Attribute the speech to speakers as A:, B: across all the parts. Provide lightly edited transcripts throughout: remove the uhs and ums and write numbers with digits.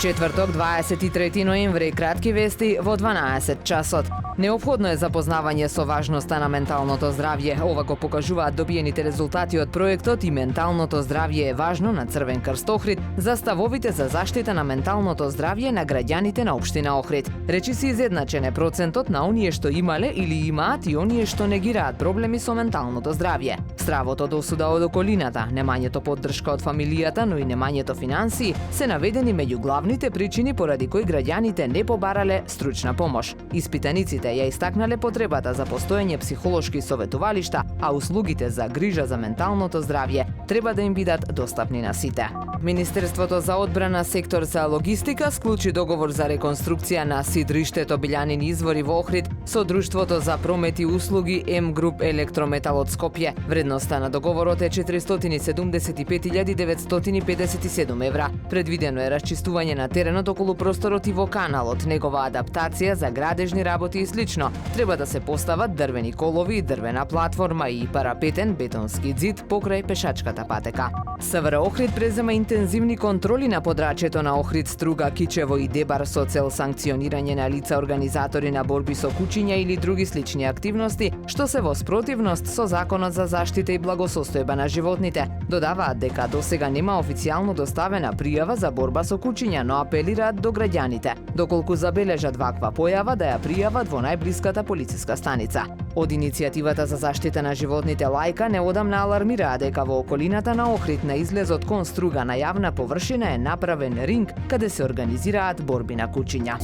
A: Четврток, 23 ноември, кратки вести во 12 часот. Неопходно е запознавање со важноста на менталното здравје. Ова го покажуваат добиените резултати од проектот и менталното здравје е важно на Црвен крст Охрид за ставовите за заштита на менталното здравје на граѓаните на општина Охрид. Речи се изедначен е процентот на оние што имале или имаат и оние што негираат проблеми со менталното здравје. Стравото до осуда од околината, немањето поддршка од фамилијата, но и немањето финансии се наведени меѓу главните причини поради кои граѓаните не побарале стручна помош. Испитаниците ја истакнале потребата за постоење психолошки советувалишта, а услугите за грижа за менталното здравје треба да им бидат достапни на сите. Министерството за одбрана сектор за логистика склучи договор за реконструкција на сидриштето Билјанини извори во Охрид со Друштвото за промет и услуги М Груп Електрометал од Скопје. Вредноста на договорот е 475.957 евра. Предвидено е расчистување на теренот околу просторот и во каналот, негова адаптација за градежни работи и слично. Треба да се постават дрвени колови, дрвена платформа и парапетен бетонски ѕид покрај пешачката патека. СВР Охрид презема интензивни контроли на подрачјето на Охрид, Струга, Кичево и Дебар со цел санкционирање на лица организатори на борби со кучиња или други слични активности, што се во спротивност со Законот за заштита и благосостојба на животните. Додаваат дека досега нема официјално доставена пријава за борба со кучиња, но апелираат до граѓаните, доколку забележат ваква појава, да ја пријават во најблиската полициска станица. Од иницијативата за заштита на животните Лајка неодамна алармираа дека во околината на Охрид на излезот кон Струга на јавна површина е направен ринг каде се организираат борби на кучиња.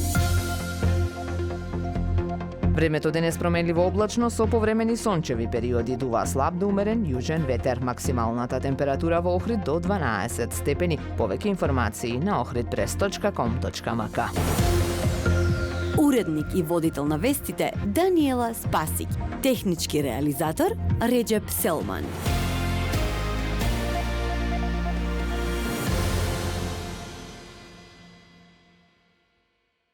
A: Времето денес променливо облачно со повремени сончеви периоди, дува слаб до умерен јужен ветер. Максималната температура во Охрид до 12 степени. Повеќе информации на ohridpress.com.mk.
B: Уредник и водител на вестите Даниела Спасик. Технички реализатор Реджеп Селман.